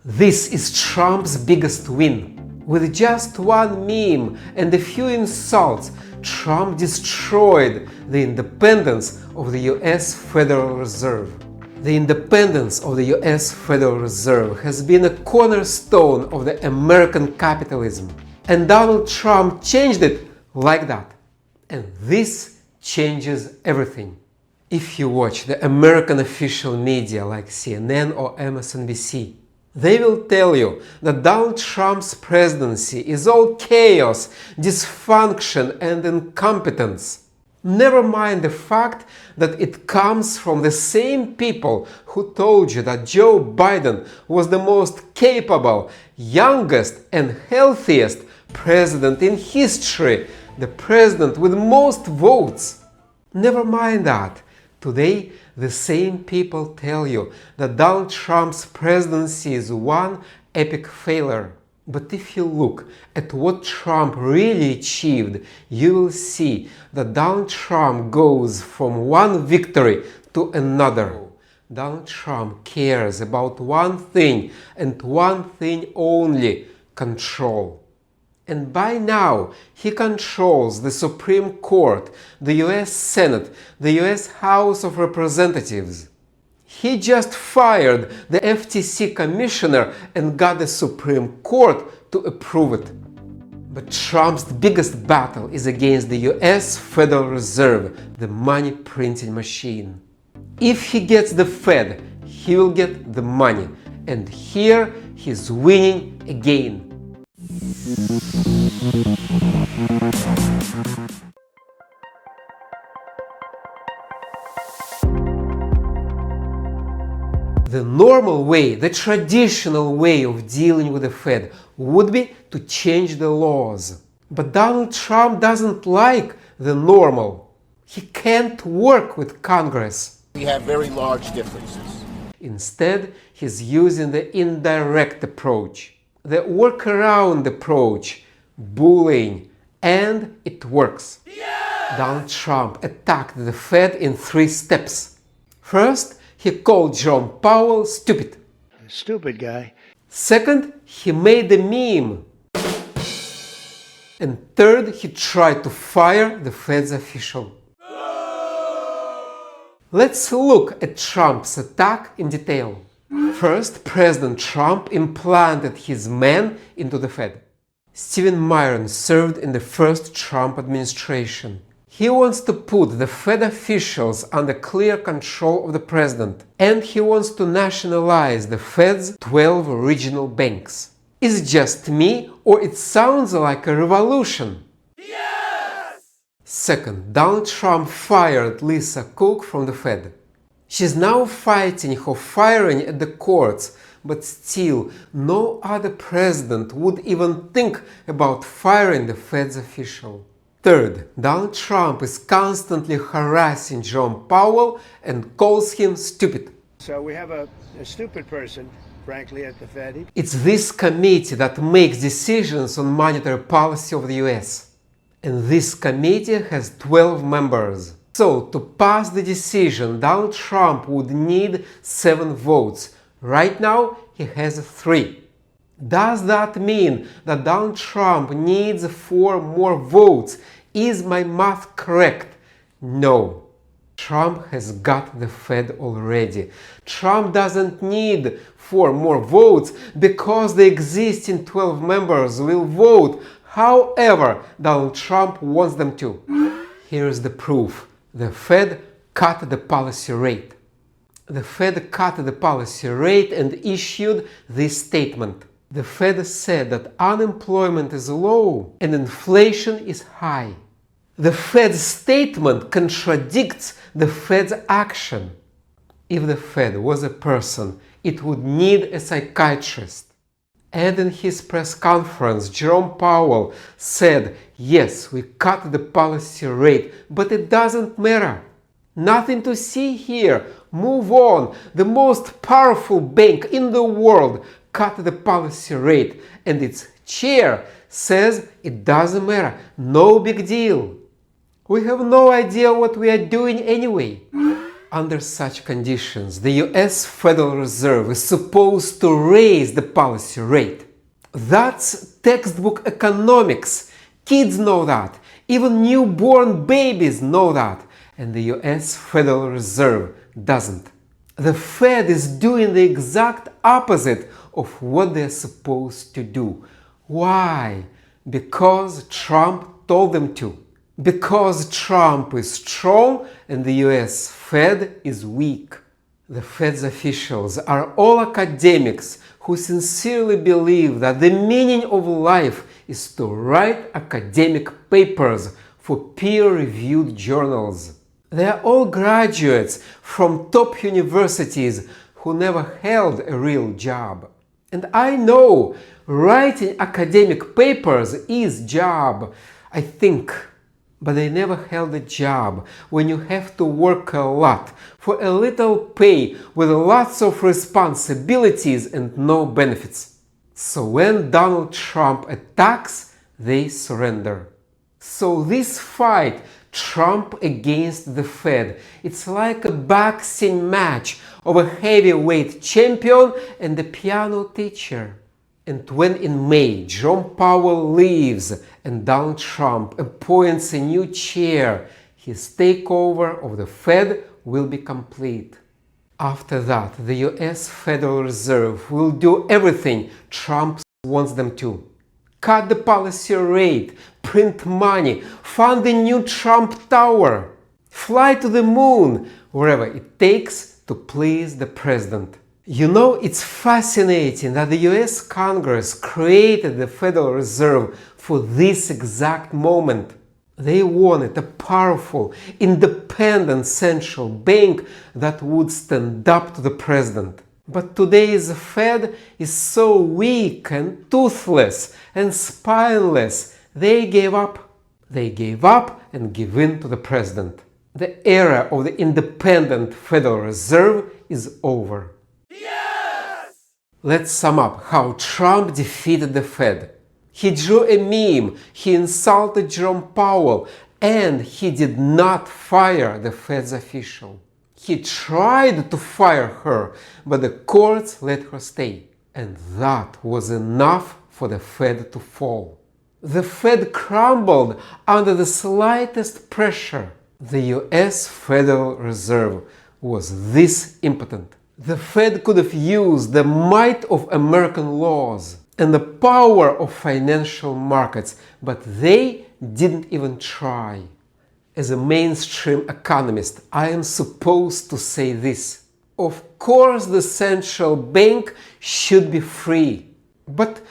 This is Trump's biggest win. With just one meme and a few insults, Trump destroyed the independence of the US Federal Reserve. The independence of the US Federal Reserve has been a cornerstone of the American capitalism. And Donald Trump changed it like that. And this changes everything. If you watch the American official media like CNN or MSNBC, they will tell you that Donald Trump's presidency is all chaos, dysfunction and incompetence. Never mind the fact that it comes from the same people who told you that Joe Biden was the most capable, youngest and healthiest president in history, the president with most votes. Never mind that. Today, the same people tell you that Donald Trump's presidency is one epic failure. But if you look at what Trump really achieved, you will see that Donald Trump goes from one victory to another. Donald Trump cares about one thing and one thing only: control. And by now, he controls the Supreme Court, the US Senate, the US House of Representatives. He just fired the FTC commissioner and got the Supreme Court to approve it. But Trump's biggest battle is against the US Federal Reserve, the money printing machine. If he gets the Fed, he will get the money. And here he's winning again. The normal way, the traditional way of dealing with the Fed would be to change the laws. But Donald Trump doesn't like the normal. He can't work with Congress. We have very large differences. Instead, he's using the indirect approach, the workaround approach, bullying, and it works. Yeah! Donald Trump attacked the Fed in 3 steps. First, he called Jerome Powell stupid. Stupid guy. Second, he made a meme. And third, he tried to fire the Fed's official. Let's look at Trump's attack in detail. First, President Trump implanted his man into the Fed. Stephen Myron served in the first Trump administration. He wants to put the Fed officials under clear control of the president, and he wants to nationalize the Fed's 12 regional banks. Is it just me, or it sounds like a revolution? Yes! Second, Donald Trump fired Lisa Cook from the Fed. She's now fighting her firing at the courts, but still, no other president would even think about firing the Fed's official. Third, Donald Trump is constantly harassing Jerome Powell and calls him stupid. So we have a stupid person, frankly, at the Fed. It's this committee that makes decisions on monetary policy of the US. And this committee has 12 members. So, to pass the decision, Donald Trump would need 7 votes. Right now, he has 3. Does that mean that Donald Trump needs 4 more votes? Is my math correct? No. Trump has got the Fed already. Trump doesn't need 4 more votes because the existing 12 members will vote however Donald Trump wants them to. Here's the proof. The Fed cut the policy rate. The Fed cut the policy rate and issued this statement. The Fed said that unemployment is low and inflation is high. The Fed's statement contradicts the Fed's action. If the Fed was a person, it would need a psychiatrist. And in his press conference, Jerome Powell said, yes, we cut the policy rate, but it doesn't matter. Nothing to see here. Move on. The most powerful bank in the world cut the policy rate, and its chair says it doesn't matter. No big deal. We have no idea what we are doing anyway. Under such conditions, the US Federal Reserve is supposed to raise the policy rate. That's textbook economics. Kids know that. Even newborn babies know that. And the US Federal Reserve doesn't. The Fed is doing the exact opposite of what they're supposed to do. Why? Because Trump told them to. Because Trump is strong and the US Fed is weak. The Fed's officials are all academics who sincerely believe that the meaning of life is to write academic papers for peer-reviewed journals. They are all graduates from top universities who never held a real job. And I know writing academic papers is job, I think. But they never held a job when you have to work a lot for a little pay with lots of responsibilities and no benefits. So when Donald Trump attacks, they surrender. So this fight, Trump against the Fed, it's like a boxing match of a heavyweight champion and a piano teacher. And when in May Jerome Powell leaves and Donald Trump appoints a new chair, his takeover of the Fed will be complete. After that, the US Federal Reserve will do everything Trump wants them to. Cut the policy rate, print money, fund the new Trump Tower, fly to the moon, wherever it takes to please the president. You know, it's fascinating that the US Congress created the Federal Reserve for this exact moment. They wanted a powerful, independent central bank that would stand up to the president. But today's Fed is so weak and toothless and spineless, they gave up. They gave up and gave in to the president. The era of the independent Federal Reserve is over. Let's sum up how Trump defeated the Fed. He drew a meme, he insulted Jerome Powell, and he did not fire the Fed's official. He tried to fire her, but the courts let her stay. And that was enough for the Fed to fall. The Fed crumbled under the slightest pressure. The US Federal Reserve was this impotent. The Fed could have used the might of American laws and the power of financial markets, but they didn't even try. As a mainstream economist, I am supposed to say this. Of course, the central bank should be free. But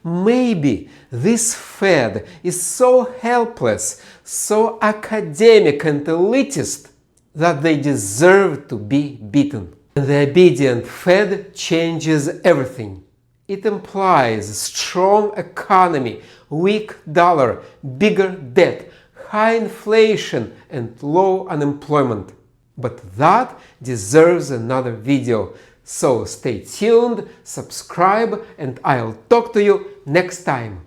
maybe this Fed is so helpless, so academic and elitist that they deserve to be beaten. The obedient Fed changes everything. It implies strong economy, weak dollar, bigger debt, high inflation and low unemployment. But that deserves another video. So stay tuned, subscribe, and I'll talk to you next time.